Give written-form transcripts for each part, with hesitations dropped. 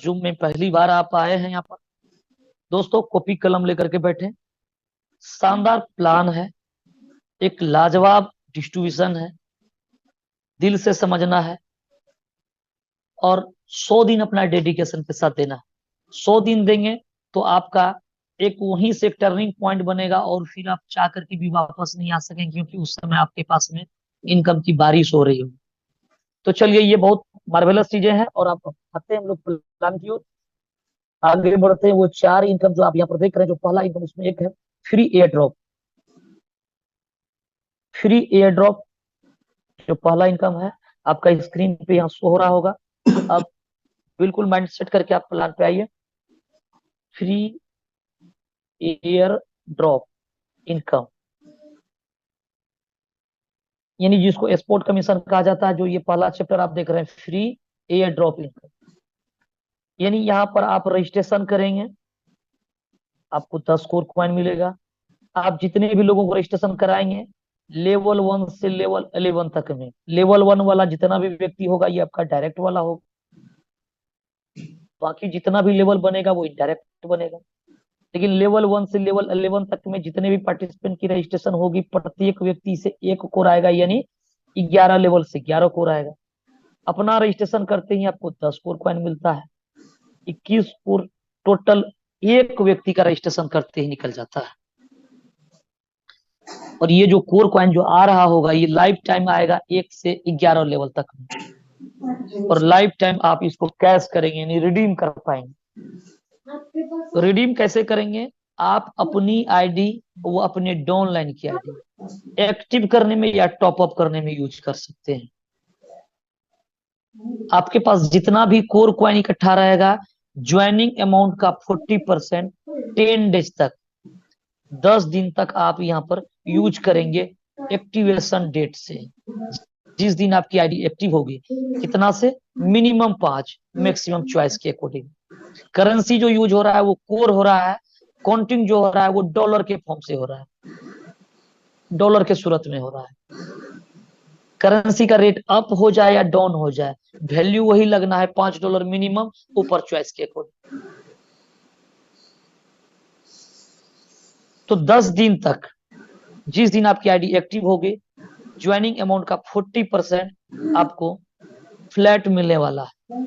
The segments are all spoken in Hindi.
जूम में पहली बार आप आए हैं यहाँ पर, दोस्तों कॉपी कलम लेकर के बैठे। शानदार प्लान है, एक लाजवाब डिस्ट्रीब्यूशन है, दिल से समझना है और 100 दिन अपना डेडिकेशन के साथ देना है। 100 दिन देंगे तो आपका एक वहीं से एक टर्निंग पॉइंट बनेगा और फिर आप चाह करके भी वापस नहीं आ सकेंगे, क्योंकि उस समय आपके पास में इनकम की बारिश हो रही हो। तो चलिए, ये बहुत मार्वेलस चीजें हैं और आप आते हैं हम लोग प्लान की ओर आगे बढ़ते हैं। वो 4 इनकम जो आप यहाँ पर देख रहे हैं, जो पहला इनकम उसमें एक है free air drop. Free air drop जो पहला इनकम है आपका स्क्रीन पे यहाँ शो हो रहा होगा। अब बिल्कुल माइंड सेट करके आप प्लान पे आइए। फ्री एयर ड्रॉप इनकम, यानी जिसको एक्सपोर्ट कमीशन कहा जाता है, जो ये पहला चैप्टर आप देख रहे हैं, फ्री एयर ड्रॉप इनकम। यानी यहाँ पर आप रजिस्ट्रेशन करेंगे, आपको 10 कोर कॉइन मिलेगा। आप जितने भी लोगों को रजिस्ट्रेशन कराएंगे लेवल 1 से लेवल 11 तक में, लेवल 1 वाला जितना भी व्यक्ति होगा ये आपका डायरेक्ट वाला होगा, बाकी जितना भी लेवल बनेगा वो इनडायरेक्ट बनेगा। लेकिन लेवल 1 से लेवल 11 तक में जितने भी पार्टिसिपेंट की रजिस्ट्रेशन होगी, प्रत्येक व्यक्ति से 1 कोर आएगा, यानी 11 लेवल से 11 कोर आएगा। अपना रजिस्ट्रेशन करते ही आपको 10 कोर कॉइन मिलता है, 21 कोर टोटल एक व्यक्ति का रजिस्ट्रेशन करते ही निकल जाता है। और ये जो कोर कॉइन जो आ रहा होगा ये लाइफ टाइम आएगा 1 से 11 लेवल तक में, और लाइफ टाइम आप इसको कैश करेंगे, यानी रिडीम कर पाएंगे। तो रिडीम कैसे करेंगे? आप अपनी आईडी, वो अपने डाउनलाइन की आईडी एक्टिव करने में या टॉप अप करने में यूज कर सकते हैं। आपके पास जितना भी कोर कॉइन इकट्ठा रहेगा, ज्वाइनिंग अमाउंट का 40% 10 डेज तक, 10 दिन तक आप यहाँ पर यूज करेंगे एक्टिवेशन डेट से। जिस दिन आपकी आईडी एक्टिव होगी, कितना से? मिनिमम 5, मैक्सिमम चॉइस के अकॉर्डिंग। करेंसी जो यूज हो रहा है वो कोर हो रहा है, काउंटिंग जो हो रहा है वो डॉलर के फॉर्म से हो रहा है, डॉलर के सूरत में हो रहा है। करेंसी का रेट अप हो जाए या डाउन हो जाए, वैल्यू वही लगना है, $5 मिनिमम, ऊपर चॉइस के अकॉर्डिंग। तो 10 दिन तक, जिस दिन आपकी आईडी एक्टिव होगी, ज्वाइनिंग अमाउंट का 40% आपको फ्लैट मिलने वाला है।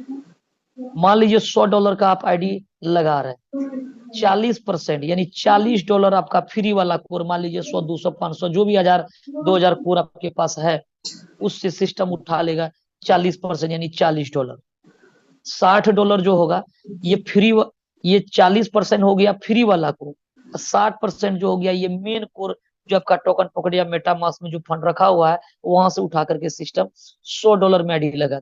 मान लीजिए $100 का आप आईडी लगा रहे हैं, 40% यानी $40 आपका फ्री वाला कोर, मान लीजिए 100, 200, 500 जो भी 1000, 2000 कोर आपके पास है, उससे सिस्टम उठा लेगा 40%, यानी $40। $60 जो होगा ये फ्री, ये 40% हो गया फ्री वाला कोर। 60% जो हो गया ये मेन कोर, जो आपका टोकन पॉकेट या मेटामास्क में जो फंड रखा हुआ है, वहां से उठा करके सिस्टम $100 में आईडी लगा।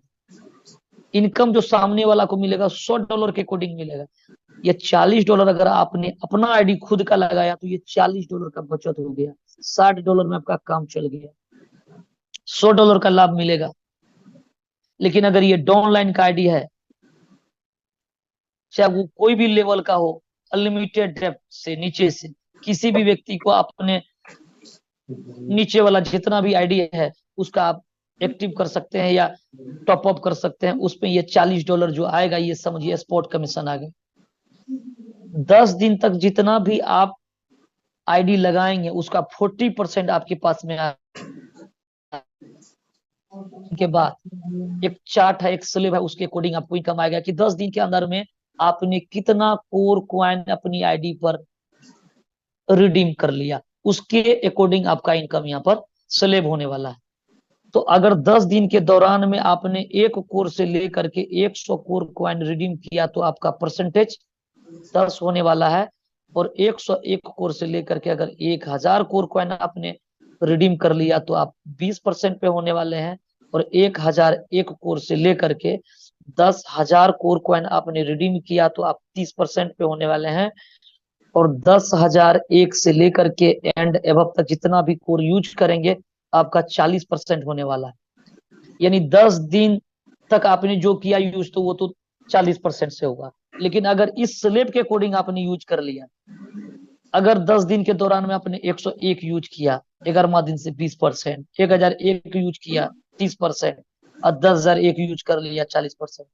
इनकम जो सामने वाला को मिलेगा $100 के अकॉर्डिंग मिलेगा। ये $40 अगर आपने अपना आईडी खुद का लगाया तो ये $40 का बचत हो गया, $60 में आपका काम चल गया, $100 का लाभ मिलेगा। लेकिन अगर ये डाउनलाइन का आईडी है, चाहे वो कोई भी लेवल का हो, अनलिमिटेड डेप्थ से नीचे से किसी भी व्यक्ति को अपने नीचे वाला जितना भी आईडी है उसका आप एक्टिव कर सकते हैं या टॉप अप कर सकते हैं, उसमें ये $40 जो आएगा ये समझिए स्पॉट कमीशन आ गया। 10 दिन तक जितना भी आप आईडी लगाएंगे उसका 40% आपके पास में के बाद एक चार्ट है, एक स्लिप है, उसके अकॉर्डिंग आपको इनकम आएगा कि 10 दिन के अंदर में आपने कितना कोर कॉइन अपनी आईडी पर रिडीम कर लिया, उसके अकॉर्डिंग आपका इनकम यहाँ पर स्लेब होने वाला है। तो अगर 10 दिन के दौरान में आपने 1 कोर से लेकर के 100 कोर कॉइन रिडीम किया तो आपका परसेंटेज 10 होने वाला है। और 101 कोर से लेकर के अगर 1000 कोर कॉइन आपने रिडीम कर लिया तो आप 20% पे होने वाले हैं। और 1001 कोर से लेकर के 10,000 कोर कॉइन आपने रिडीम किया तो आप 30% पे होने वाले हैं। और 10,001 से लेकर के एंड एबव तक जितना भी कोर यूज करेंगे आपका 40% होने वाला है। यानी 10 दिन तक आपने जो किया यूज तो वो तो 40% से होगा। लेकिन अगर इस स्लेब के अकॉर्डिंग आपने यूज कर लिया, अगर 10 दिन के दौरान में आपने 101 यूज किया 11वां दिन से 20%, 1001 यूज किया 30%, और 10,001 यूज कर लिया 40%,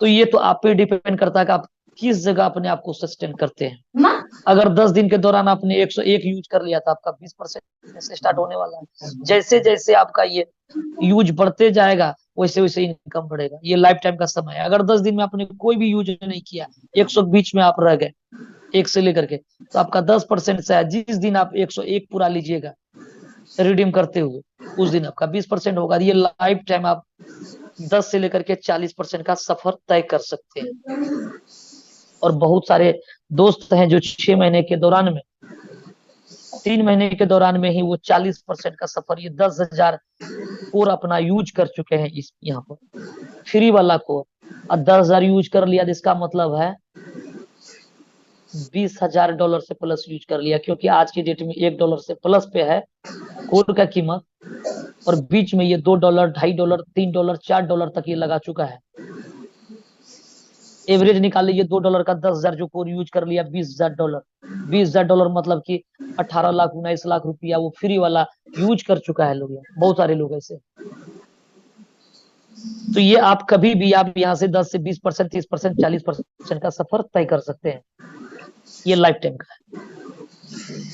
तो ये तो आप पे डिपेंड करता है कि आप किस जगह अपने आप को सस्टेन करते हैं। अगर 10 दिन के दौरान आपने 101 यूज कर लिया था, आपका 20% से स्टार्ट होने वाला है। जैसे जैसे आपका ये यूज बढ़ते जाएगा वैसे वैसे इनकम बढ़ेगा। ये लाइफ टाइम का समय है। अगर 10 दिन में आपने कोई भी यूज नहीं किया, 100 के बीच में आप रह गए 1 से लेकर के, तो आपका 10% से है। जिस दिन आप 101 पूरा लीजिएगा रिडीम करते हुए, उस दिन आपका 20% होगा। ये लाइफ टाइम आप 10 से लेकर के 40% का सफर तय कर सकते हैं। और बहुत सारे दोस्त हैं जो 6 महीने के दौरान में, 3 महीने के दौरान में ही वो 40% का सफर, ये 10,000 कोर अपना यूज कर चुके हैं इस यहाँ पर फ्री वाला कोर। और 10,000 यूज कर लिया तो इसका मतलब है $20,000 से प्लस यूज कर लिया, क्योंकि आज की डेट में $1 से प्लस पे है कोर का कीमत। और बीच में ये $2, $2.5, $3, $4 तक ये लगा चुका है। एवरेज निकाल लीजिए $2 का 10,000 जो कोर यूज कर लिया, $20,000। $20,000 मतलब कि 18 लाख 19 लाख रुपया वो फ्री वाला यूज कर चुका है लोग, बहुत सारे लोग ऐसे। तो ये आप कभी भी आप यहाँ से 10 से 20%, 30%, 40% का सफर तय कर सकते हैं। ये लाइफ टाइम का है।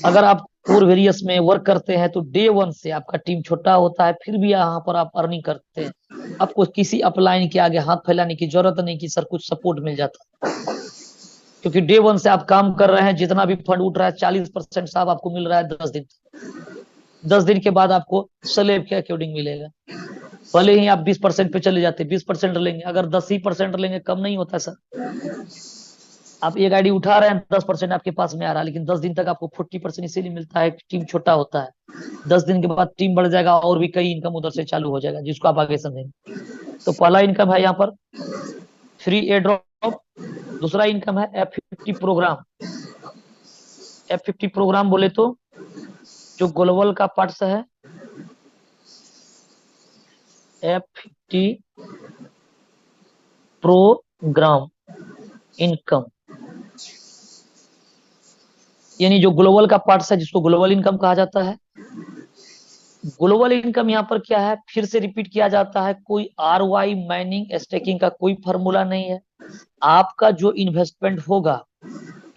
अगर आप कोर वेरियस में वर्क करते हैं तो डे 1 से आपका टीम छोटा होता है, फिर भी यहाँ पर आप अर्निंग करते हैं। आपको किसी अपलाइन के आगे हाथ फैलाने की जरूरत नहीं कि सर कुछ सपोर्ट मिल जाता, क्योंकि डे 1 से आप काम कर रहे हैं। जितना भी फंड उठ रहा है 40% साहब आपको मिल रहा है 10 दिन। 10 दिन के बाद आपको स्लेब के अकॉर्डिंग मिलेगा। भले ही आप 20% पे चले जाते, 20% लेंगे, अगर 10% लेंगे कम नहीं होता सर। आप एक आईडी उठा रहे हैं, 10% आपके पास में आ रहा है, लेकिन 10 दिन तक आपको 40% इसीलिए मिलता है, टीम छोटा होता है। 10 दिन के बाद टीम बढ़ जाएगा और भी कई इनकम उधर से चालू हो जाएगा, जिसको आप आगे समझेंगे। तो पहला इनकम है यहाँ पर फ्री एयर ड्रॉप। दूसरा इनकम है F50 प्रोग्राम। F50 प्रोग्राम बोले तो जो ग्लोबल का पार्ट्स है, F50 प्रोग्राम इनकम, यानी जो ग्लोबल का पार्ट्स है जिसको ग्लोबल इनकम कहा जाता है। ग्लोबल इनकम यहाँ पर क्या है, फिर से रिपीट किया जाता है, कोई ROI माइनिंग स्टेकिंग का कोई फॉर्मूला नहीं है। आपका जो इन्वेस्टमेंट होगा,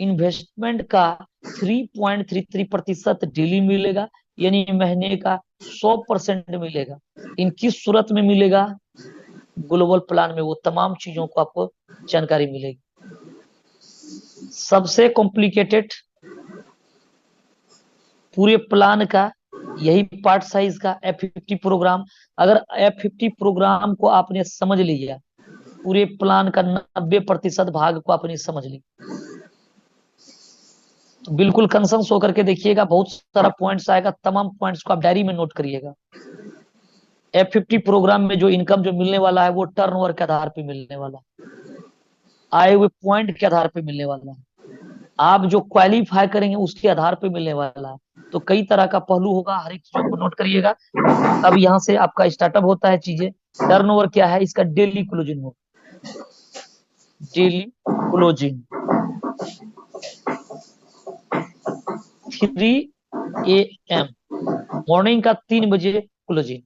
इन्वेस्टमेंट का 3.33% डेली मिलेगा, यानी महीने का 100% मिलेगा। इन किस सूरत में मिलेगा, ग्लोबल प्लान में वो तमाम चीजों को आपको जानकारी मिलेगी। सबसे कॉम्प्लिकेटेड पूरे प्लान का यही पार्ट साइज का F50 प्रोग्राम। अगर F50 प्रोग्राम को आपने समझ लिया, पूरे प्लान का 90% भाग को आपने समझ लिया, तो बिल्कुल कंसंस होकर के देखिएगा। बहुत सारा पॉइंट्स आएगा, तमाम पॉइंट्स को आप डायरी में नोट करिएगा। F50 प्रोग्राम में जो इनकम जो मिलने वाला है वो टर्नओवर के आधार पे मिलने वाला, आए हुए पॉइंट के आधार पे मिलने वाला है। आप जो क्वालिफाई करेंगे उसके आधार पे मिलने वाला है। तो कई तरह का पहलू होगा, हर एक चीज को नोट करिएगा। अब यहाँ से आपका स्टार्टअप होता है चीजें। टर्नओवर क्या है, इसका डेली क्लोजिंग हो, डेली क्लोजिंग 3 AM मॉर्निंग का 3 बजे क्लोजिंग।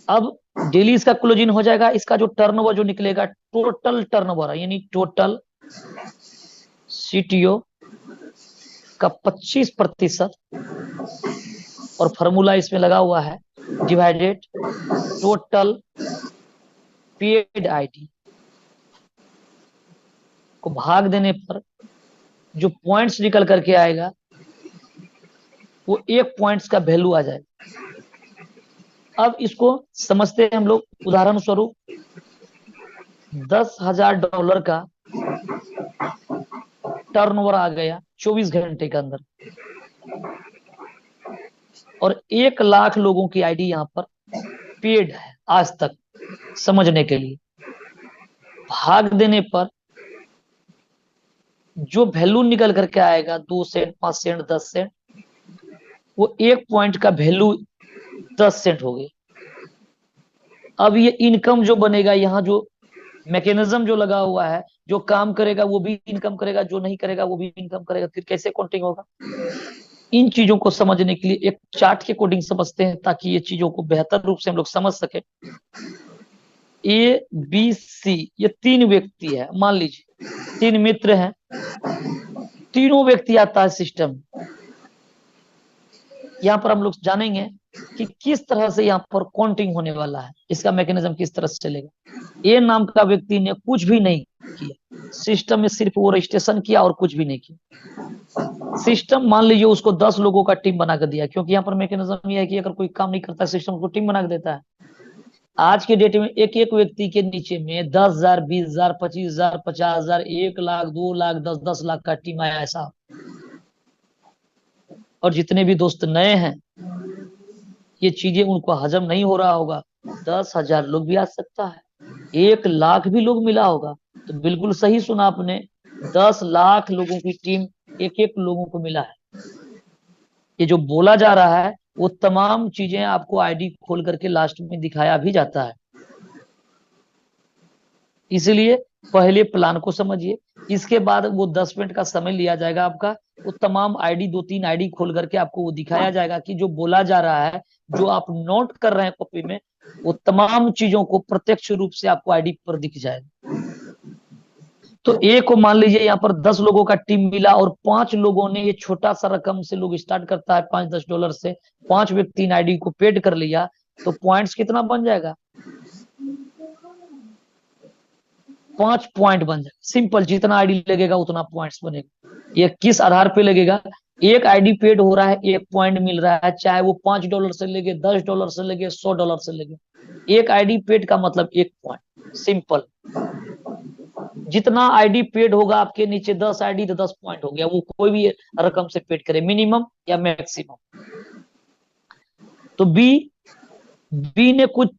अब डेली इसका क्लोजिंग हो जाएगा। इसका जो टर्नओवर जो निकलेगा, टोटल टर्नओवर यानी टोटल CTO का 25%, और फॉर्मूला इसमें लगा हुआ है डिवाइडेड टोटल पेड आईडी को भाग देने पर जो पॉइंट्स निकल करके आएगा वो 1 पॉइंट्स का वैल्यू आ जाएगा। अब इसको समझते हैं हम लोग, उदाहरण स्वरूप $10,000 का टर्नओवर आ गया 24 घंटे के अंदर, और 1 लाख लोगों की आईडी यहाँ पर पेड है आज तक समझने के लिए। भाग देने पर जो वैल्यू निकल करके आएगा 2 सेंट, 5 सेंट, 10 सेंट, वो 1 पॉइंट का वैल्यू 10 सेंट हो गई। अब ये इनकम जो बनेगा, यहाँ जो मैकेनिज्म जो लगा हुआ है, जो काम करेगा वो भी इनकम करेगा, जो नहीं करेगा वो भी इनकम करेगा। फिर कैसे काउंटिंग होगा, इन चीजों को समझने के लिए एक चार्ट के कोडिंग समझते हैं, ताकि ये चीजों को बेहतर रूप से हम लोग समझ सके। ए बी सी, ये 3 व्यक्ति है, मान लीजिए 3 मित्र हैं, तीनों व्यक्ति आता है सिस्टम। यहाँ पर हम लोग जानेंगे कि किस तरह से यहाँ पर काउंटिंग होने वाला है, इसका मैकेनिज्म किस तरह से चलेगा। ए नाम का व्यक्ति ने कुछ भी नहीं किया, सिस्टम में सिर्फ वो रजिस्ट्रेशन किया और कुछ भी नहीं किया। सिस्टम मान लीजिए उसको 10 लोगों का टीम बना कर दिया, क्योंकि यहाँ पर मैकेनिज्म ये है कि अगर कोई काम नहीं करता सिस्टम को टीम बना के देता है। आज के डेट में एक एक व्यक्ति के नीचे में 10,000, 20,000, 25,000, 50,000, 1 लाख, 2 लाख, 10-10 लाख का टीम आया है साहब। और जितने भी दोस्त नए हैं, ये चीजें उनको हजम नहीं हो रहा होगा। 10,000 लोग भी आ सकता है, 1 लाख भी लोग मिला होगा। तो बिल्कुल सही सुना आपने, 10 लाख लोगों की टीम एक एक लोगों को मिला है। ये जो बोला जा रहा है वो तमाम चीजें आपको आईडी खोल करके लास्ट में दिखाया भी जाता है। इसलिए पहले प्लान को समझिए, इसके बाद वो 10 मिनट का समय लिया जाएगा आपका। वो तमाम आईडी, 2-3 आईडी खोल करके आपको वो दिखाया जाएगा कि जो बोला जा रहा है, जो आप नोट कर रहे हैं कॉपी में, वो तमाम चीजों को प्रत्यक्ष रूप से आपको आईडी पर दिख जाएगा। तो ए को मान लीजिए यहाँ पर 10 लोगों का टीम मिला और 5 लोगों ने, ये छोटा सा रकम से लोग स्टार्ट करता है, $5-10 से, 5 व्यक्ति ने आईडी को पेड कर लिया, तो पॉइंट्स कितना बन जाएगा? 5 पॉइंट बन जाएगा। सिंपल, जितना आईडी लगेगा उतना पॉइंट्स बनेगा। ये किस आधार पे लगेगा? एक आईडी पेड हो रहा है, 1 पॉइंट मिल रहा है, चाहे वो $5 से लगे, $10 से लगे, $100 से लगे। एक आईडी पेड का मतलब 1 पॉइंट। सिंपल, जितना आईडी पेड होगा आपके नीचे, 10 आईडी तो 10 पॉइंट हो गया। वो कोई भी रकम से पेड करे, मिनिमम या मैक्सिमम। तो बी ने कुछ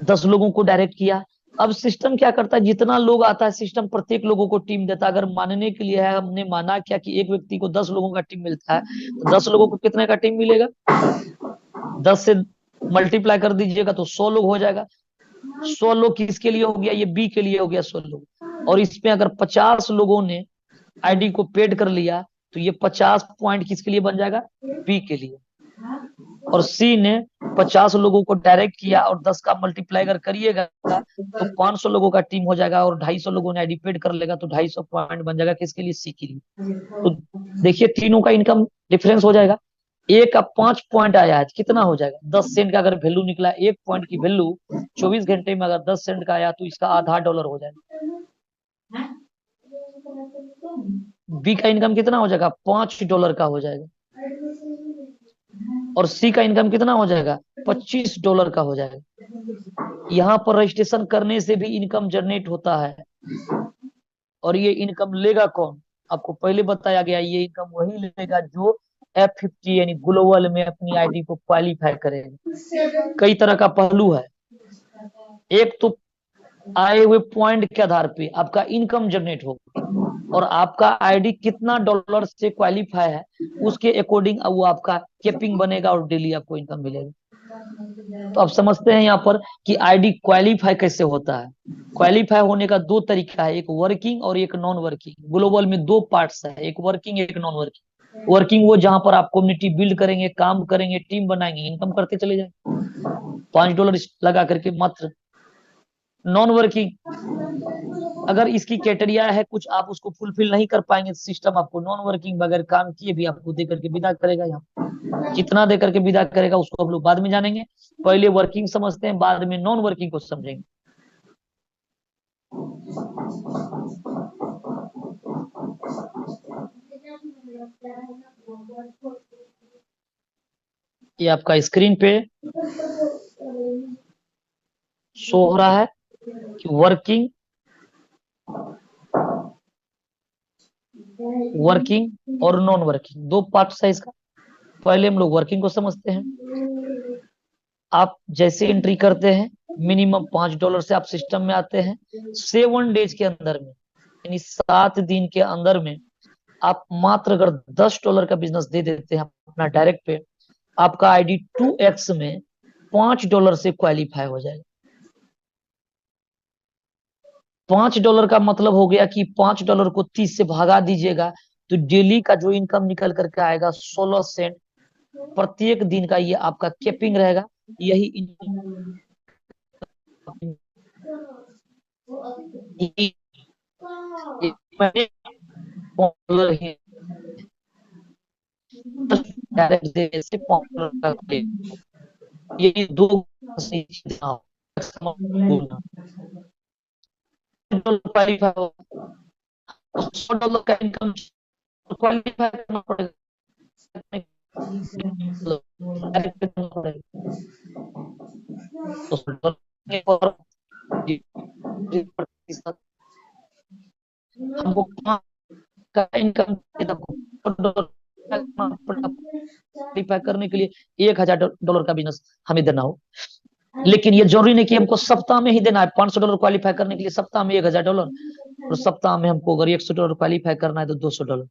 10 लोगों को डायरेक्ट किया। अब सिस्टम क्या करता है, जितना लोग आता है सिस्टम प्रत्येक लोगों को टीम देता है। अगर मानने के लिए है, हमने माना क्या कि एक व्यक्ति को 10 लोगों का टीम मिलता है, तो 10 लोगों को कितने का टीम मिलेगा? 10 से मल्टीप्लाई कर दीजिएगा तो 100 लोग हो जाएगा। 100 लोग किसके लिए हो गया? ये बी के लिए हो गया 100 लोग। और इसमें अगर 50 लोगों ने आईडी को पेड कर लिया, तो ये 50 पॉइंट किसके लिए बन जाएगा? बी के लिए। और सी ने 50 लोगों को डायरेक्ट किया और 10 का मल्टीप्लाई अगर करिएगा तो 500 लोगों का टीम हो जाएगा, और 250 लोगों ने आईडी पेड कर लेगा, तो 250 पॉइंट बन जाएगा किसके लिए? सी के लिए। तो देखिए तीनों का इनकम डिफरेंस हो जाएगा। ए का 5 पॉइंट आया है, कितना हो जाएगा? 10 सेंट का अगर वैल्यू निकला, 1 पॉइंट की वैल्यू 24 घंटे में अगर 10 सेंट का आया, तो इसका आधा डॉलर हो जाएगा। बी का इनकम कितना हो जाएगा? $5 का हो जाएगा। और सी का इनकम कितना हो जाएगा? $25 का हो जाएगा। यहाँ पर रजिस्ट्रेशन करने से भी इनकम जनरेट होता है। और ये इनकम लेगा कौन? आपको पहले बताया गया, ये इनकम वही लेगा जो F50 यानी ग्लोबल में अपनी आईडी को क्वालिफाई करेगा। कई तरह का पहलू है। एक तो आए हुए पॉइंट के आधार पे आपका इनकम जनरेट होगा, और आपका आईडी कितना डॉलर से क्वालिफाई है उसके अकॉर्डिंग वो आपका कैपिंग बनेगा और डेली आपको इनकम मिलेगा। तो आप समझते हैं यहाँ पर कि आईडी क्वालिफाई कैसे होता है। क्वालिफाई होने का 2 तरीका है, एक वर्किंग और एक नॉन वर्किंग। ग्लोबल में 2 पार्ट्स है, एक वर्किंग एक नॉन वर्किंग। वर्किंग वो जहां पर आप कम्युनिटी बिल्ड करेंगे, काम करेंगे, टीम बनाएंगे, इनकम करते चले जाएंगे $5 लगा करके मात्र। नॉन वर्किंग, अगर इसकी क्राइटेरिया है कुछ, आप उसको फुलफिल नहीं कर पाएंगे, सिस्टम आपको नॉन वर्किंग बगैर काम किए भी आपको दे करके विदा करेगा। यहाँ कितना दे करके विदा करेगा उसको हम लोग बाद में जानेंगे। पहले वर्किंग समझते हैं, बाद में नॉन वर्किंग को समझेंगे। ये आपका स्क्रीन पे शो हो रहा है कि वर्किंग और नॉन वर्किंग 2 पार्ट्स है इसका। पहले हम लोग वर्किंग को समझते हैं। आप जैसे एंट्री करते हैं, मिनिमम $5 से आप सिस्टम में आते हैं। 7 डेज के अंदर में, यानी 7 दिन के अंदर में आप मात्र अगर $10 का बिजनेस दे देते हैं अपना डायरेक्ट पे, आपका आईडी 2x में $5 से क्वालिफाई हो जाएगा। $5 का मतलब हो गया कि $5 को 30 से भागा दीजिएगा तो डेली का जो इनकम निकल करके आएगा 16 सेंट प्रत्येक दिन का, ये आपका कैपिंग रहेगा। यही यही पॉपुलर ही डायरेक्ट देने से पॉपुलर का ये दो क्वालिफाई हो, $100 का इनकम क्वालिफाई करना पड़ेगा, हमको का इनकम क्वालिफाई करने के लिए $1000 का बिजनेस हमें देना हो। लेकिन ये जरूरी नहीं कि हमको सप्ताह में ही देना है। $500 क्वालिफाई करने के लिए सप्ताह में $1000, और सप्ताह में हमको अगर $100 क्वालिफाई करना है तो $200।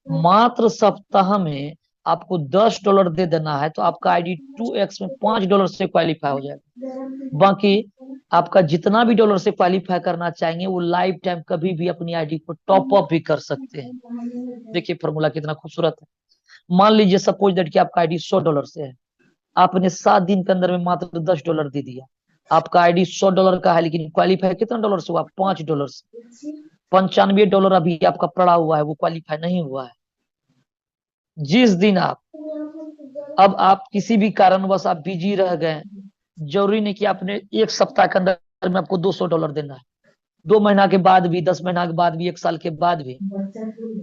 मात्र सप्ताह में आपको $10 दे देना है तो आपका आईडी 2x में $5 से क्वालिफाई हो जाएगा। बाकी आपका जितना भी डॉलर से क्वालिफाई करना चाहेंगे वो लाइफ टाइम कभी भी अपनी आईडी को टॉप अप भी कर सकते हैं। देखिए फॉर्मूला कितना खूबसूरत है। मान लीजिए सपोज दैट कि आपका आईडी $100 से है, आपने 7 दिन के अंदर में मात्र $10 दे दिया। आपका आईडी $100 का है, लेकिन क्वालिफाई कितना डॉलर से हुआ? $5 से। $95 अभी आपका पड़ा हुआ है, वो क्वालिफाई नहीं हुआ है। जिस दिन आप किसी भी कारणवश आप बिजी रह गए, जरूरी नहीं कि आपने एक सप्ताह के अंदर में आपको $200 देना है। 2 महीना के बाद भी, 10 महीना के बाद भी, 1 साल के बाद भी।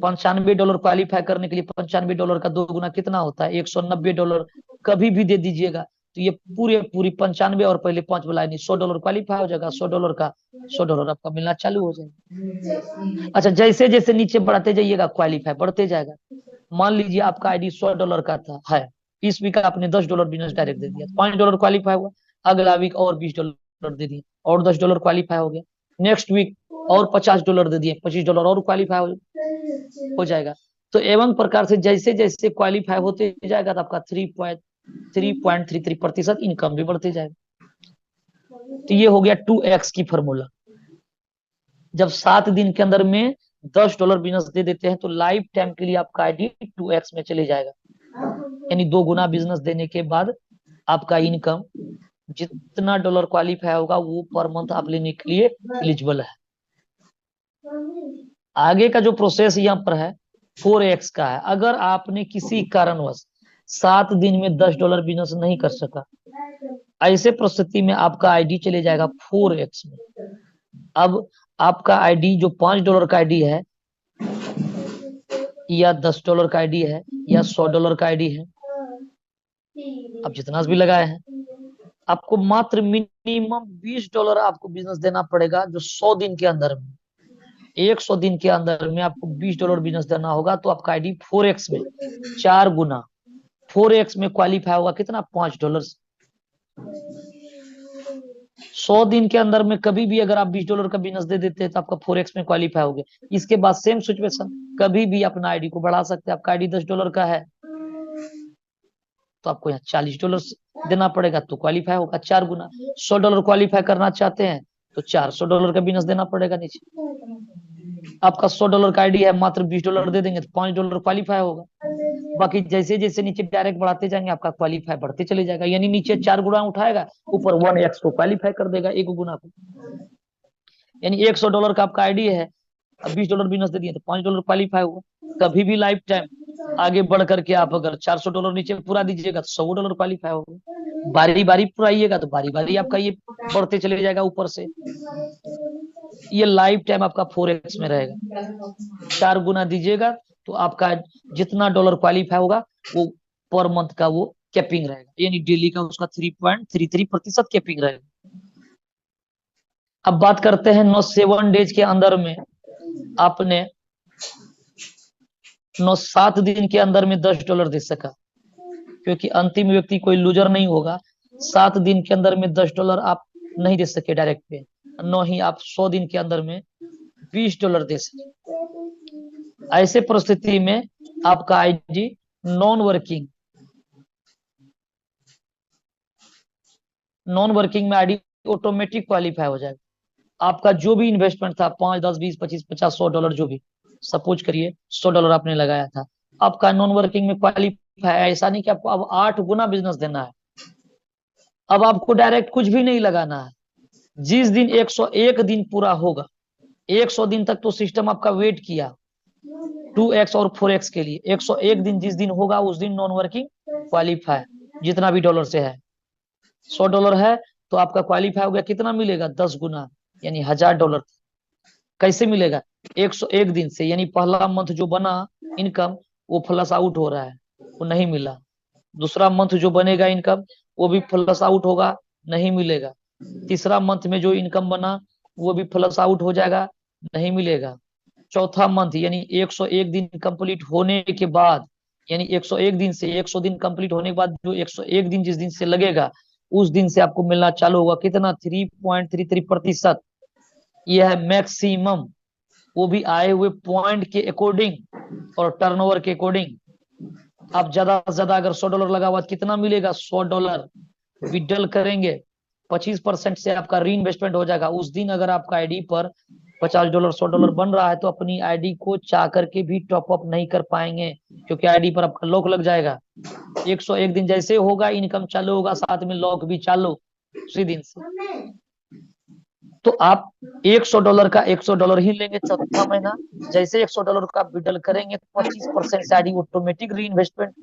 $95 क्वालिफाई करने के लिए $95 का 2 गुना कितना होता है? $190 कभी भी दे दीजिएगा तो ये पूरी 95 और पहले 5 वाला नहीं, $100 क्वालिफाई हो जाएगा। $100 का $100 आपका मिलना चालू हो जाएगा। अच्छा, जैसे जैसे नीचे बढ़ाते जाइएगा क्वालिफाई बढ़ते जाएगा। मान लीजिए आपका आईडी $100 का था है, इस वीक आपने $10 बिजनेस डायरेक्ट दे दिया, $5 क्वालिफाई हुआ। अगला वीक और $20 दे दिए और $10 क्वालिफाई हो गया। नेक्स्ट वीक और $50 दे दिए, $25 और क्वालिफाई हो जाएगा। तो एवं प्रकार से जैसे जैसे क्वालिफाई होते जाएगा तो आपका 3.33% इनकम भी बढ़ते जाएगा। तो ये हो गया 2x की फॉर्मूला। जब 7 दिन के अंदर में $10 बिजनेस दे देते हैं तो लाइफ टाइम के लिए आपका आईडी 2x में चले जाएगा, यानी 2 गुना बिजनेस देने के बाद आपका इनकम जितना डॉलर क्वालिफाई होगा वो पर मंथ आप लेने के लिए एलिजिबल है। आगे का जो प्रोसेस यहाँ पर है 4x का है। अगर आपने किसी कारणवश 7 दिन में $10 बिजनेस नहीं कर सका, ऐसे परिस्थिति में आपका आईडी चले जाएगा 4x में। अब आपका आईडी जो $5 का आईडी है या $10 का आईडी है या $100 का आईडी है, आप जितना भी लगाए हैं, आपको मात्र मिनिमम $20 आपको बिजनेस देना पड़ेगा। जो 100 दिन के अंदर में, 100 दिन के अंदर में आपको $20 बिजनेस देना होगा तो आपका आईडी 4x में 4 गुना 4x में क्वालिफाई होगा कितना? $5। 100 दिन के अंदर में कभी भी अगर आप $20 का बिजनेस दे देते हैं तो आपका 4x में क्वालिफाई हो गया। इसके बाद सेम सिचुएशन, कभी भी अपना आईडी को बढ़ा सकते हैं। आपका आईडी $10 का है तो आपको यहाँ $40 देना पड़ेगा तो क्वालिफाई होगा 4 गुना। $100 क्वालिफाई करना चाहते हैं तो $400 का बिजनेस देना पड़ेगा नीचे। आपका $100 का आईडी है, मात्र $20 दे देंगे तो $5 क्वालिफाई होगा। बाकी जैसे जैसे नीचे डायरेक्ट बढ़ाते जाएंगे आपका क्वालिफाई बढ़ते चले जाएगा, यानी नीचे 4 गुना उठाएगा, ऊपर 1x को क्वालिफाई कर देगा 1 गुना को। यानी $100 का आपका आईडी है, अब $20 बिजनेस दे दिए तो $5 क्वालिफाई हुआ। कभी भी लाइफ टाइम आगे बढ़ करके आप अगर $400 नीचे पूरा दीजिएगा तो $100 क्वालिफाई होगा। बारी बारी पुराइएगा तो बारी बारी आपका ये बढ़ते चले जाएगा ऊपर से। ये लाइफ टाइम आपका 4x में रहेगा। 4 गुना दीजिएगा तो आपका जितना डॉलर क्वालिफाई होगा वो पर मंथ का वो कैपिंग रहेगा, यानी डेली का उसका 3.33% कैपिंग रहेगा। अब बात करते हैं 7 डेज के अंदर में आपने 7 दिन के अंदर में $10 दे सका, क्योंकि अंतिम व्यक्ति कोई लूजर नहीं होगा। 7 दिन के अंदर में $10 आप नहीं दे सके डायरेक्ट पे, न ही आप 100 दिन के अंदर में $20 दे सके। ऐसे परिस्थिति में आपका आईडी नॉन वर्किंग में आईडी ऑटोमेटिक क्वालिफाई हो जाएगा। आपका जो भी इन्वेस्टमेंट था 5, 10, 20, 25, 50, $100 जो भी, सपोज करिए $100 आपने लगाया था, आपका नॉन वर्किंग में क्वालिफाई है, ऐसा नहीं कि आपको अब 8 गुना बिजनेस देना है। अब आपको डायरेक्ट कुछ भी नहीं लगाना है। जिस दिन 101 दिन पूरा होगा, 100 दिन तक तो सिस्टम आपका वेट किया 2x और 4x के लिए, 101 दिन जिस दिन होगा उस दिन नॉन वर्किंग क्वालिफाई, जितना भी डॉलर से है। $100 है तो आपका क्वालिफाई हो गया, कितना मिलेगा? 10 गुना, यानी $1000। कैसे मिलेगा? 101 दिन से, यानी पहला मंथ जो बना इनकम वो फ्लश आउट हो रहा है, वो नहीं मिला। दूसरा मंथ जो बनेगा इनकम वो भी फ्लश आउट होगा, नहीं मिलेगा। तीसरा मंथ में जो इनकम बना वो भी फ्लश आउट हो जाएगा, नहीं मिलेगा। चौथा मंथ यानी 101 दिन कंप्लीट होने के बाद, यानी 101 दिन से 100 दिन कंप्लीट होने के बाद जो 101 दिन जिस दिन से लगेगा उस दिन से आपको मिलना चालू होगा, कितना? 3.33%। यह है मैक्सिमम, वो भी आए हुए पॉइंट के अकॉर्डिंग और टर्नओवर के अकॉर्डिंग। आप ज्यादा से ज्यादा अगर $100 लगा हुआ कितना मिलेगा? $100 विड्रॉल करेंगे, 25% से आपका री इन्वेस्टमेंट हो जाएगा। उस दिन अगर आपका आईडी पर $50 $100 बन रहा है तो अपनी आईडी को चाह करके भी टॉप अप नहीं कर पाएंगे, क्योंकि आईडी पर आपका लॉक लग जाएगा। 101 दिन जैसे होगा इनकम चालू होगा, साथ में लॉक भी चालू उसी दिन से। तो आप $100 का $100 ही लेंगे चौथा महीना। जैसे $100 का विड्रॉल करेंगे 25% से आईडी ऑटोमेटिक री इन्वेस्टमेंट,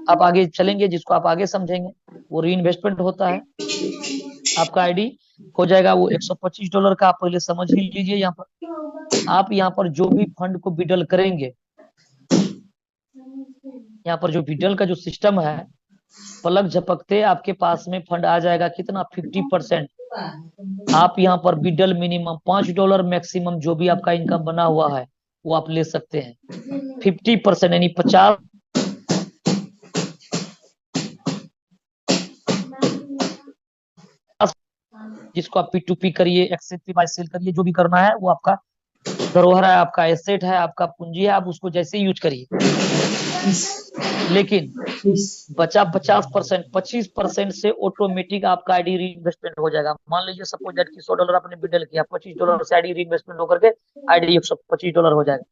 आप आगे चलेंगे जिसको आप आगे समझेंगे, वो री इन्वेस्टमेंट होता है। आपका आईडी हो जाएगा वो $125 का, आप पहले समझ ही लीजिए। यहाँ पर आप यहाँ पर जो भी फंड को विड्रॉल करेंगे, यहाँ पर जो विड्रॉल का जो सिस्टम है, पलक झपकते आपके पास में फंड आ जाएगा, कितना? 50%। आप यहाँ पर विड्रॉल मिनिमम $5, मैक्सिमम जो भी आपका इनकम बना हुआ है वो आप ले सकते हैं। 50% यानी 50, जिसको आप P2P करिए, एक्सेप्ट बाय सेल करिए, जो भी करना है वो आपका धरोहर है, आपका एसेट है, आपका पूंजी है, आप उसको जैसे यूज करिए। लेकिन बचा 50%, 25% से ऑटोमेटिक आपका आईडी री इन्वेस्टमेंट हो जाएगा। मान लीजिए सपोज दैट कि $100 आपने विड्रॉल किया, $25 से आईडी री इन्वेस्टमेंट होकर के आईडी $125 हो जाएगा।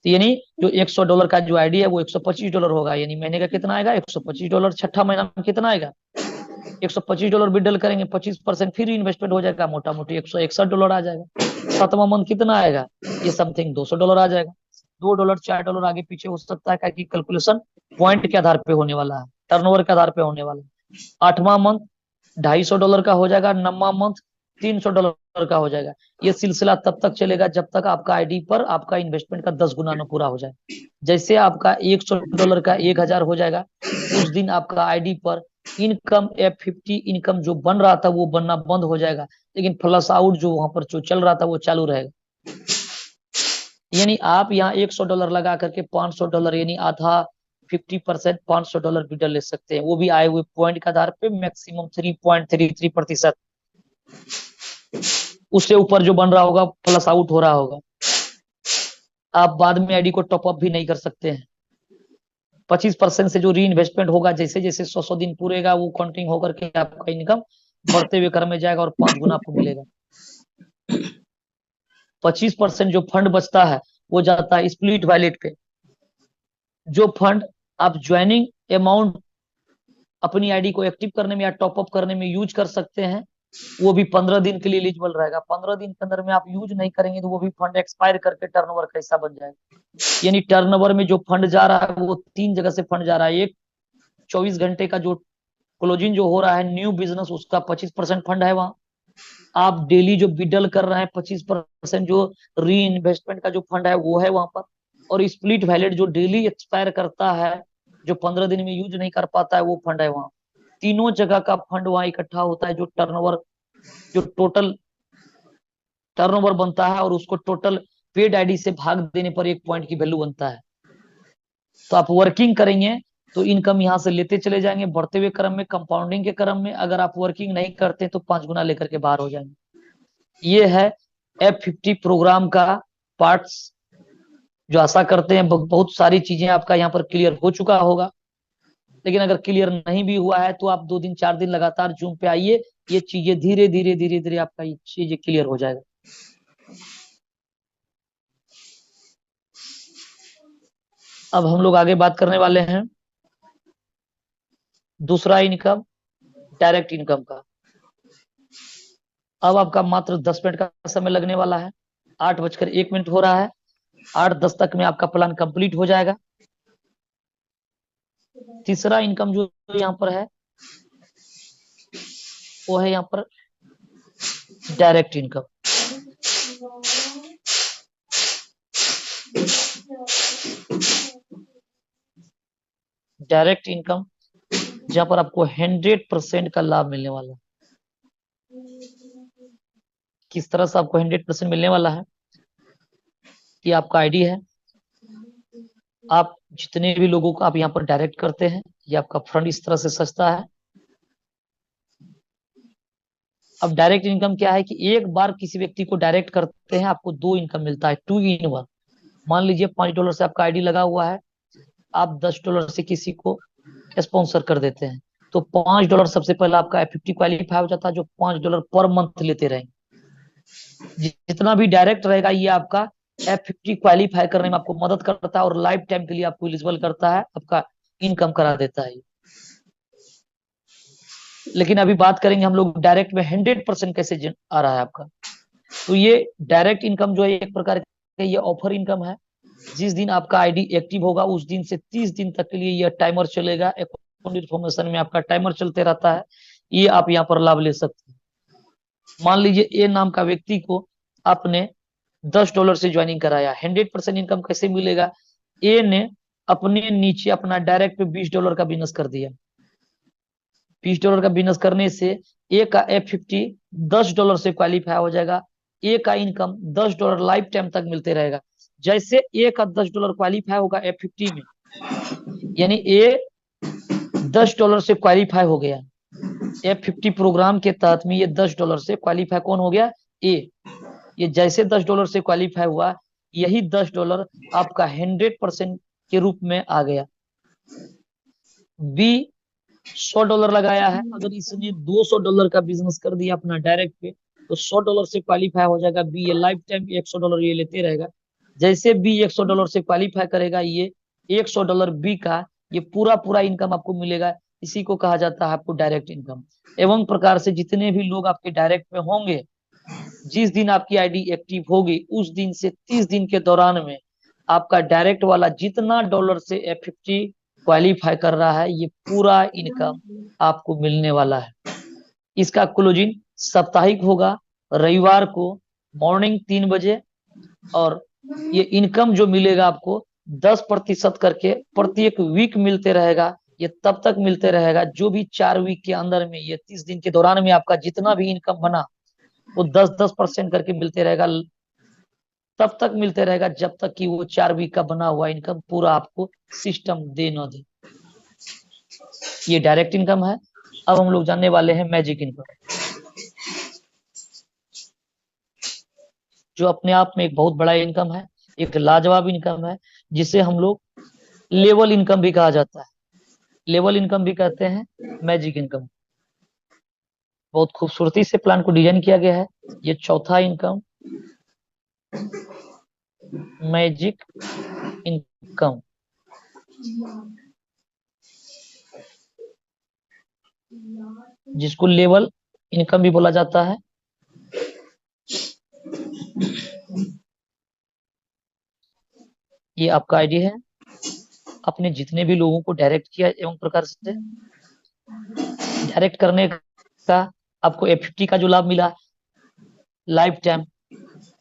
तो यानी जो $100 का जो आईडी है वो $125 होगा, यानी महीने का कितना आएगा? $125। छठा महीना में कितना आएगा? $125 विड्रॉल करेंगे, 25% फिर इन्वेस्टमेंट हो जाएगा, मोटा मोटी $161 आ जाएगा। सातवां मंथ कितना आएगा? ये समथिंग $200 आ जाएगा। $2 $4 आगे पीछे हो सकता है, क्योंकि कैलकुलेशन पॉइंट के आधार पे होने वाला है, टर्नओवर के आधार पे होने वाला है। आठवां मंथ $250 का हो जाएगा, नौवां मंथ $300 का हो जाएगा। ये सिलसिला तब तक चलेगा जब तक आपका आईडी पर आपका इन्वेस्टमेंट का 10 गुना न पूरा हो जाए। जैसे आपका $100 का 1000 हो जाएगा, उस दिन आपका आईडी पर इनकम F50 इनकम जो बन रहा था वो बनना बंद हो जाएगा, लेकिन फ्लश आउट जो वहां पर जो चल रहा था वो चालू रहेगा। यानी आप यहाँ $100 लगा करके $500 यानी आधा 50% $500 विड्रॉल ले सकते हैं, वो भी आए हुए पॉइंट के आधार पे मैक्सिमम 3.33%। उससे ऊपर जो बन रहा होगा फ्लश आउट हो रहा होगा, आप बाद में आईडी को टॉप अप भी नहीं कर सकते हैं। 25% से जो री इन्वेस्टमेंट होगा, जैसे जैसे 100 दिन पूरेगा वो काउंटिंग होकर के आपका इनकम बढ़ते हुए क्रम में जाएगा और 5 गुना आपको मिलेगा। 25% जो फंड बचता है वो जाता है स्प्लिट वैलेट पे। जो फंड आप ज्वाइनिंग अमाउंट अपनी आईडी को एक्टिव करने में या टॉपअप करने में यूज कर सकते हैं, वो भी 15 दिन के लिए एलिजिबल रहेगा। 15 दिन के अंदर में आप यूज नहीं करेंगे तो वो भी फंड एक्सपायर करके टर्नओवर कैसा बन जाएगा। यानी टर्नओवर में जो फंड जा रहा है वो 3 जगह से फंड जा रहा है। एक 24 घंटे का जो क्लोजिंग जो हो रहा है न्यू बिजनेस, उसका 25% फंड है वहां। आप डेली जो विड्रॉल कर रहे हैं 25% जो री इन्वेस्टमेंट का जो फंड है वो है वहां पर। और स्प्लिट वैलेट जो डेली एक्सपायर करता है, जो 15 दिन में यूज नहीं कर पाता है, वो फंड है वहां। तीनों जगह का फंड वहां इकट्ठा होता है, जो टर्नओवर जो टोटल टर्नओवर बनता है और उसको टोटल पेड आईडी से भाग देने पर 1 पॉइंट की वैल्यू बनता है। तो आप वर्किंग करेंगे तो इनकम यहाँ से लेते चले जाएंगे बढ़ते हुए क्रम में, कंपाउंडिंग के क्रम में। अगर आप वर्किंग नहीं करते तो 5 गुना लेकर के बाहर हो जाएंगे। ये है F50 प्रोग्राम का पार्ट्स, जो आशा करते हैं बहुत सारी चीजें आपका यहाँ पर क्लियर हो चुका होगा। लेकिन अगर क्लियर नहीं भी हुआ है तो आप 2 दिन 4 दिन लगातार जूम पे आइए, ये चीजें धीरे धीरे धीरे धीरे आपका ये चीजें क्लियर हो जाएगा। अब हम लोग आगे बात करने वाले हैं दूसरा इनकम, डायरेक्ट इनकम का। अब आपका मात्र 10 मिनट का समय लगने वाला है। 8:01 हो रहा है। 8:10 तक में आपका प्लान कंप्लीट हो जाएगा। तीसरा इनकम जो यहाँ पर है वो है यहाँ पर डायरेक्ट इनकम। डायरेक्ट इनकम जहां पर आपको 100% का लाभ मिलने वाला है। किस तरह से आपको 100% मिलने वाला है? कि आपका आईडी है, आप जितने भी लोगों को आप यहाँ पर डायरेक्ट करते हैं, ये आपका फंड इस तरह से सजता है। अब डायरेक्ट इनकम क्या है कि एक बार किसी व्यक्ति को डायरेक्ट करते हैं, आपको 2 इनकम मिलता है, 2 in 1। मान लीजिए $5 से आपका आईडी लगा हुआ है, आप $10 से किसी को स्पॉन्सर कर देते हैं, तो $5 सबसे पहले आपका F50 क्वालिफाई हो जाता है, जो $5 पर मंथ लेते रहेंगे। जितना भी डायरेक्ट रहेगा ये आपका F50 क्वालिफाई करने में आपको मदद करता है और लाइफ टाइम के लिए आपको एलिजिबल करता है, आपका इनकम करा देता है। लेकिन अभी बात करेंगे हम लोग डायरेक्ट में 100% कैसे आ रहा है आपका। तो ये डायरेक्ट इनकम जो है एक प्रकार का ये ऑफर इनकम है। जिस दिन आपका आईडी एक्टिव होगा उस दिन से 30 दिन तक के लिए यह टाइमर चलेगा। अकाउंट इन्फॉर्मेशन में आपका टाइमर चलते रहता है, ये आप यहाँ पर लाभ ले सकते हैं। मान लीजिए ए नाम का व्यक्ति को आपने $10 से ज्वाइनिंग कराया, 100% इनकम कैसे मिलेगा? ए ने अपने नीचे अपना डायरेक्ट पे $20 का बिजनेस कर दिया। $20 का बिजनेस करने से ए का F50 $10 से क्वालिफाई हो जाएगा। ए का इनकम $10 लाइफ टाइम तक मिलते रहेगा। जैसे ए का $10 क्वालिफाई होगा F50 में, यानी ए $10 से क्वालिफाई हो गया। F50 प्रोग्राम के तहत में ये $10 से क्वालिफाई कौन हो गया? ए। ये जैसे $10 से क्वालिफाई हुआ, यही $10 आपका 100% के रूप में आ गया। बी $100 लगाया है, अगर इसने $200 का बिजनेस कर दिया अपना डायरेक्ट पे, तो $100 से क्वालिफाई हो जाएगा बी। ये लाइफ टाइम $100 ये लेते रहेगा। जैसे बी $100 से क्वालिफाई करेगा, ये $100 बी का ये पूरा पूरा इनकम आपको मिलेगा। इसी को कहा जाता है आपको डायरेक्ट इनकम। एवं प्रकार से जितने भी लोग आपके डायरेक्ट में होंगे, जिस दिन आपकी आईडी एक्टिव होगी उस दिन से 30 दिन के दौरान में आपका डायरेक्ट वाला जितना डॉलर से F50 क्वालिफाई कर रहा है, ये पूरा इनकम आपको मिलने वाला है। इसका क्लोजिंग साप्ताहिक होगा, रविवार को मॉर्निंग 3 बजे। और ये इनकम जो मिलेगा आपको 10% करके प्रत्येक वीक मिलते रहेगा। ये तब तक मिलते रहेगा जो भी 4 वीक के अंदर में, ये 30 दिन के दौरान में आपका जितना भी इनकम बना वो 10% करके मिलते रहेगा। तब तक मिलते रहेगा जब तक कि वो 4 वीक का बना हुआ इनकम पूरा आपको सिस्टम दे न दे। ये डायरेक्ट इनकम है। अब हम लोग जानने वाले हैं मैजिक इनकम, जो अपने आप में एक बहुत बड़ा इनकम है, एक लाजवाब इनकम है, जिसे हम लोग लेवल इनकम भी कहा जाता है। लेवल इनकम भी कहते हैं मैजिक इनकम। बहुत खूबसूरती से प्लान को डिजाइन किया गया है। ये चौथा इनकम मैजिक इनकम, जिसको लेवल इनकम भी बोला जाता है। ये आपका आईडी है, अपने जितने भी लोगों को डायरेक्ट किया एवं प्रकार से डायरेक्ट करने का आपको F50 का जो लाभ मिला लाइफ टाइम,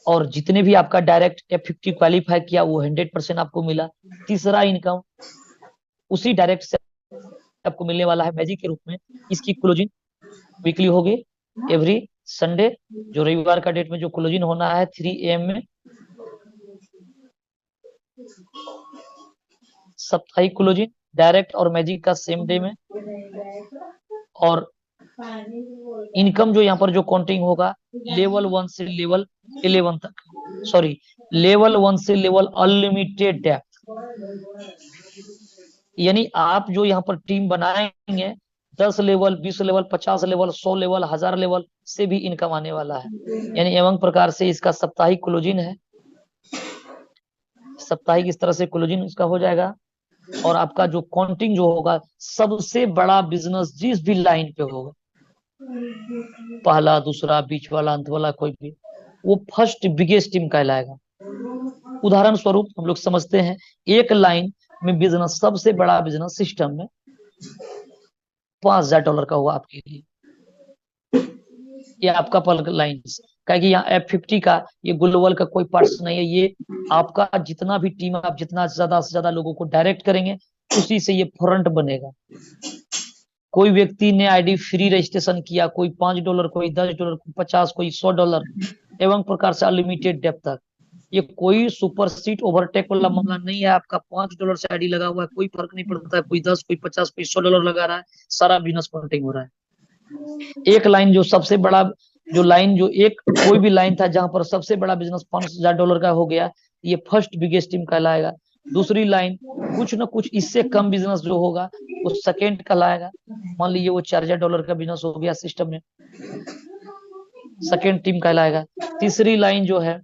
और जितने भी आपका डायरेक्ट F50 क्वालिफाई किया वो 100% आपको मिला। तीसरा इनकम उसी डायरेक्ट से आपको मिलने वाला है मैजिक के रूप में। इसकी क्लोजिंग वीकली होगी, एवरी संडे, जो रविवार का डेट में जो क्लोजिंग होना है 3 AM में। साप्ताहिक क्लोजिंग डायरेक्ट और मैजिक का सेम डे में। और इनकम जो यहाँ पर जो काउंटिंग होगा लेवल 1 से लेवल 11 तक, सॉरी लेवल 1 से लेवल अनलिमिटेड डेप्थ। यानी आप जो यहाँ पर टीम बनाएंगे 10 level, 20 level, 50 level, 100 level, 1000 level से भी इनकम आने वाला है। यानी एवं प्रकार से इसका साप्ताहिक क्लोजिंग है। साप्ताहिक इस तरह से क्लोजिंग इसका हो जाएगा और आपका जो काउंटिंग जो होगा, सबसे बड़ा बिजनेस जिस भी लाइन पे होगा, पहला, दूसरा, बीच वाला, अंत वाला, कोई भी, वो फर्स्ट बिगेस्ट टीम कहलाएगा। उदाहरण स्वरूप हम लोग समझते हैं, एक लाइन में बिजनेस, सबसे बड़ा बिजनेस सिस्टम में $5000 का हुआ आपके लिए, ये आपका पर लाइन, क्या कि यहाँ F50 का, ये ग्लोबल का कोई पार्ट्स नहीं है, ये आपका जितना भी टीम, आप जितना ज्यादा से ज्यादा लोगों को डायरेक्ट करेंगे, उसी से ये फ्रंट बनेगा। कोई व्यक्ति ने आईडी फ्री रजिस्ट्रेशन किया, कोई $5, कोई $10, कोई 50, कोई $100, एवं प्रकार से अनलिमिटेड डेप तक। ये कोई सुपर सीट ओवरटेक वाला मामला नहीं है। आपका $5 से आईडी लगा हुआ है, कोई फर्क नहीं पड़ता है, कोई 10, कोई 50, कोई $100 लगा रहा है, सारा बिजनेस काउंटिंग हो रहा है। एक लाइन जो सबसे बड़ा, जो लाइन जो एक कोई भी लाइन था जहां पर सबसे बड़ा बिजनेस $5000 का हो गया, ये फर्स्ट बिगेस्ट टीम कहलाएगा। दूसरी लाइन कुछ ना कुछ इससे कम बिजनेस जो होगा, वो सेकेंड कहलाएगा। मान लीजिए वो $4000 का बिजनेस हो गया सिस्टम में, सेकेंड टीम कहलाएगा। तीसरी लाइन जो है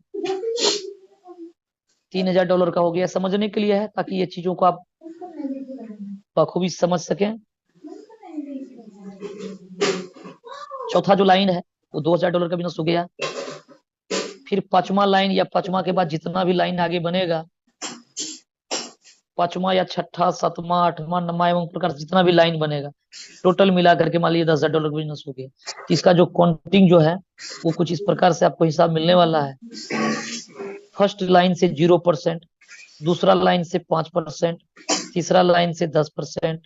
$3000 का हो गया। समझने के लिए है, ताकि ये चीजों को आप बखूबी समझ सकें। चौथा जो लाइन है वो $2000 का बिजनेस हो गया। फिर पांचवा लाइन या पांचवा के बाद जितना भी लाइन आगे बनेगा, पांचवा या छठा, सातवां, आठवां, नौवां एवं प्रकार जितना भी लाइन बनेगा, टोटल मिला करके मान लीजिए $10,000 का बिजनेस हो गया। तो इसका जो काउंटिंग जो है वो कुछ इस प्रकार से आपको हिसाब मिलने वाला है। फर्स्ट लाइन से 0%, दूसरा लाइन से 5%, तीसरा लाइन से 10%,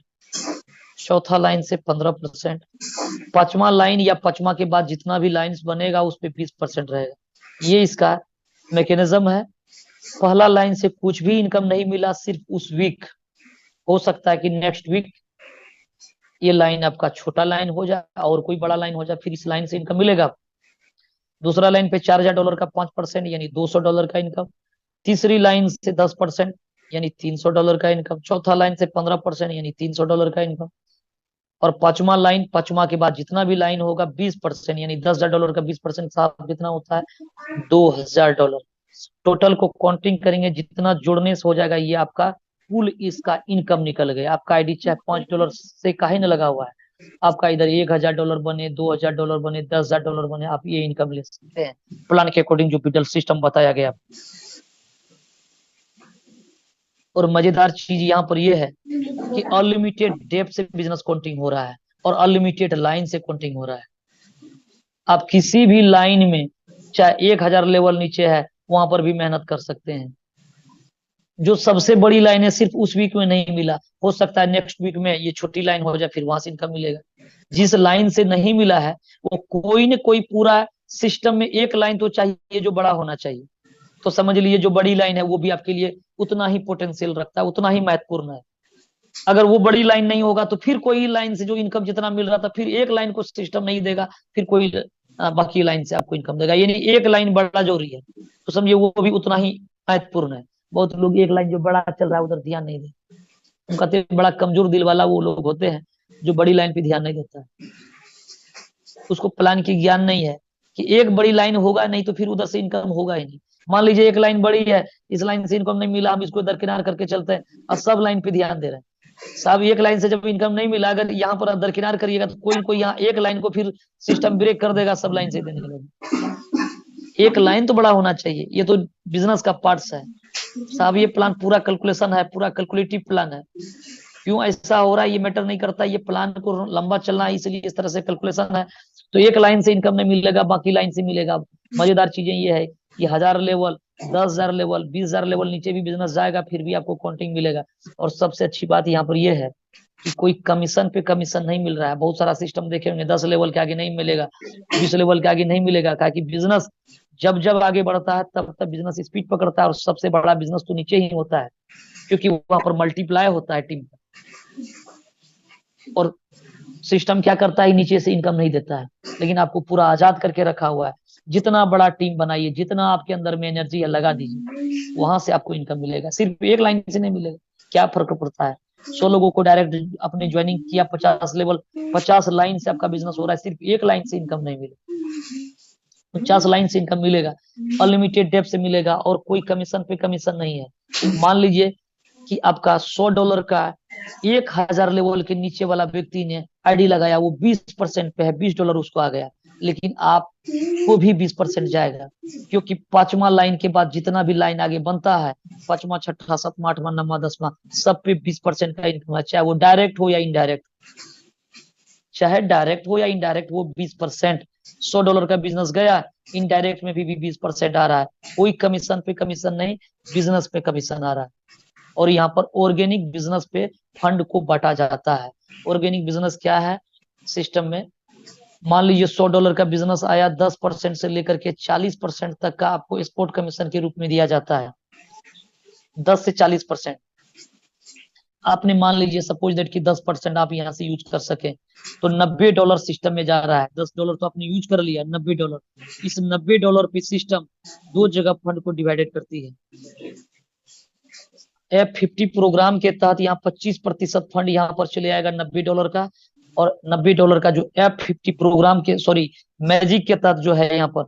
चौथा लाइन से 15%, पांचवा लाइन या पांचवा के बाद जितना भी लाइंस बनेगा उस पे 20% रहेगा। ये इसका मैकेनिज्म है। पहला लाइन से कुछ भी इनकम नहीं मिला, सिर्फ उस वीक, हो सकता है कि नेक्स्ट वीक ये लाइन आपका छोटा लाइन हो जाए और कोई बड़ा लाइन हो जाए, फिर इस लाइन से इनकम मिलेगा। दूसरा लाइन पे $4000 का 5% यानी $200 का इनकम। तीसरी लाइन से 10% यानी $300 का इनकम। चौथा लाइन से 15% यानी $300 का इनकम। और पांचवा लाइन, पांचवा के बाद जितना भी लाइन होगा 20% यानी $10,000 का 20% साथ कितना होता है, $2000। टोटल को काउंटिंग करेंगे, जितना जोड़ने से हो जाएगा, ये आपका कुल इसका इनकम निकल गया। आपका आईडी चाहे $5 से काहे न लगा हुआ है, आपका इधर $1000 बने, $2000 बने, $10,000 बने, आप ये इनकम ले सकते हैं प्लान के अकॉर्डिंग जो बिटल सिस्टम बताया गया। और मजेदार चीज यहाँ पर यह है कि अनलिमिटेड डेप्थ से बिजनेस काउंटिंग हो रहा है और अनलिमिटेड लाइन से काउंटिंग हो रहा है। आप किसी भी लाइन में चाहे 1000 लेवल नीचे है, वहां पर भी मेहनत कर सकते हैं। जो सबसे बड़ी लाइन है सिर्फ उस वीक में नहीं मिला, हो सकता है नेक्स्ट वीक में ये छोटी लाइन हो जाए, फिर वहां से इनकम मिलेगा। जिस लाइन से नहीं मिला है वो कोई न कोई पूरा सिस्टम में एक लाइन तो चाहिए जो बड़ा होना चाहिए। तो समझ लीजिए जो बड़ी लाइन है वो भी आपके लिए उतना ही पोटेंशियल रखता है, उतना ही महत्वपूर्ण है। अगर वो बड़ी लाइन नहीं होगा तो फिर कोई लाइन से जो इनकम जितना मिल रहा था, फिर एक लाइन को सिस्टम नहीं देगा, फिर कोई बाकी लाइन से आपको इनकम देगा। यानी एक लाइन बड़ा जरूरी है, तो समझिए वो भी उतना ही महत्वपूर्ण है। बहुत लोग एक लाइन जो बड़ा चल रहा है उधर ध्यान नहीं देते, उनका तो बड़ा कमजोर दिल वाला वो लोग होते हैं जो बड़ी लाइन पे ध्यान नहीं देता है। उसको प्लान की ज्ञान नहीं है कि एक बड़ी लाइन होगा नहीं तो फिर उधर से इनकम होगा ही नहीं। मान लीजिए एक लाइन बड़ी है, इस लाइन से इनकम नहीं मिला, हम इसको दरकिनार करके चलते हैं और सब लाइन पे ध्यान दे रहे हैं। साहब एक लाइन से जब इनकम नहीं मिला, अगर यहाँ पर दरकिनार करिएगा तो कोई कोई यहाँ एक लाइन को फिर सिस्टम ब्रेक कर देगा, सब लाइन से देने लगेगा। एक लाइन तो बड़ा होना चाहिए, ये तो बिजनेस का पार्ट्स है साहब। ये प्लान पूरा कैलकुलेशन है, पूरा कैलकुलेटिव प्लान है। क्यों ऐसा हो रहा है ये मैटर नहीं करता, ये प्लान को लंबा चलना है, इसलिए इस तरह से कैलकुलेशन है। तो एक लाइन से इनकम नहीं मिलेगा, बाकी लाइन से मिलेगा। मजेदार चीजें ये है कि 1000 लेवल, 10,000 लेवल, 20,000 लेवल नीचे भी बिजनेस जाएगा, फिर भी आपको काउंटिंग मिलेगा। और सबसे अच्छी बात यहाँ पर यह है कि कोई कमीशन पे कमीशन नहीं मिल रहा है। बहुत सारा सिस्टम देखे होंगे 10 लेवल के आगे नहीं मिलेगा, 20 लेवल के आगे नहीं मिलेगा, क्या कि बिजनेस जब जब आगे बढ़ता है तब तब बिजनेस स्पीड पकड़ता है। और सबसे बड़ा बिजनेस तो नीचे ही होता है, क्योंकि वहां पर मल्टीप्लाई होता है टीम का। और सिस्टम क्या करता है, नीचे से इनकम नहीं देता है, लेकिन आपको पूरा आजाद करके रखा हुआ है। जितना बड़ा टीम बनाइए, जितना आपके अंदर में एनर्जी है लगा दीजिए, वहां से आपको इनकम मिलेगा। सिर्फ एक लाइन से नहीं मिलेगा। क्या फर्क पड़ता है, 100 लोगों को डायरेक्ट अपने ज्वाइनिंग किया, 50 लेवल, 50 लाइन से आपका बिजनेस हो रहा है, सिर्फ एक लाइन से इनकम नहीं मिलेगा, 50 लाइन से इनकम मिलेगा, अनलिमिटेड डेप्थ से मिलेगा, और कोई कमीशन पे कमीशन नहीं है। मान लीजिए कि आपका $100 का 1000 लेवल के नीचे वाला व्यक्ति ने आईडी लगाया, वो 20% पे है, $20 उसको आ गया, लेकिन आपको भी 20% जाएगा, क्योंकि 5वां लाइन के बाद जितना भी लाइन आगे बनता है, 5वां, 6ठा, 7वां, 8वां, 9वां, 10वां, सब पे 20% का इनकम है, चाहे वो डायरेक्ट हो या इनडायरेक्ट, चाहे डायरेक्ट हो या इनडायरेक्ट, वो 20%। $100 का बिजनेस गया, इनडायरेक्ट में भी 20% आ रहा है, कोई कमीशन पे कमीशन नहीं, बिजनेस पे कमीशन आ रहा है। और यहाँ पर ऑर्गेनिक बिजनेस पे फंड को बांटा जाता है। ऑर्गेनिक बिजनेस क्या है सिस्टम में? मान लीजिए $100 का बिजनेस आया, 10% से लेकर के 40% तक का आपको एक्सपोर्ट कमीशन के रूप में दिया जाता है, 10 से 40%। आपने मान लीजिए सपोज दैट कि 10% आप यहाँ से यूज कर सके, तो $90 सिस्टम में जा रहा है। $10 तो आपने यूज कर लिया, $90। इस $90 पे सिस्टम दो जगह फंड को डिवाइडेड करती है। F50 प्रोग्राम के तहत यहाँ 25% फंड यहाँ पर चले आएगा $90 का, और $90 का जो F50 प्रोग्राम के मैजिक के तहत जो है यहाँ पर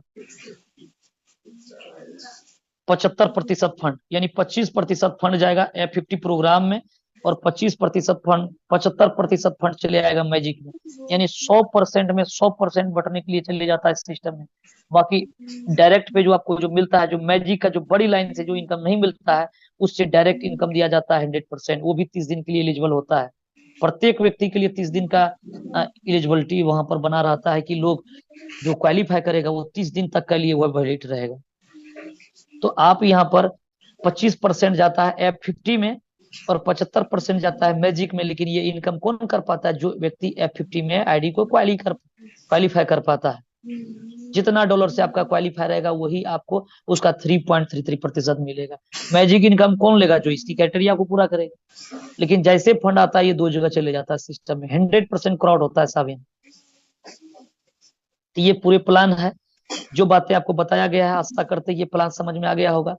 75% फंड, यानी 25% फंड जाएगा F50 प्रोग्राम में, और 25% फंड, 75% फंड चले आएगा मैजिक में, यानी 100% में 100% बटने के लिए चले जाता है सिस्टम में। बाकी डायरेक्ट पे जो आपको जो मिलता है, जो मैजिक का जो बड़ी लाइन से जो इनकम नहीं मिलता है, उससे डायरेक्ट इनकम दिया जाता है 100%, वो भी 30 दिन के लिए एलिजिबल होता है। प्रत्येक व्यक्ति के लिए 30 दिन का एलिजिबिलिटी वहां पर बना रहता है, कि लोग जो क्वालिफाई करेगा वो 30 दिन तक के लिए वह वैलिड रहेगा। तो आप यहाँ पर 25% जाता है F50 में, और 75% जाता है मैजिक में। लेकिन ये इनकम कौन कर पाता है? जो व्यक्ति F50 में आईडी को क्वालिफाई कर पाता है। जितना डॉलर से आपका क्वालिफाई रहेगा, वही आपको उसका 3.33% मिलेगा। मैजिक इनकम कौन लेगा? जो इसकी क्राइटेरिया को पूरा करेगा। लेकिन जैसे फंड आता है, ये दो जगह चले जाता है सिस्टम में, 100% क्राउड होता है साबिन। तो ये पूरे प्लान है, जो बातें आपको बताया गया है, आशा करते ये प्लान समझ में आ गया होगा।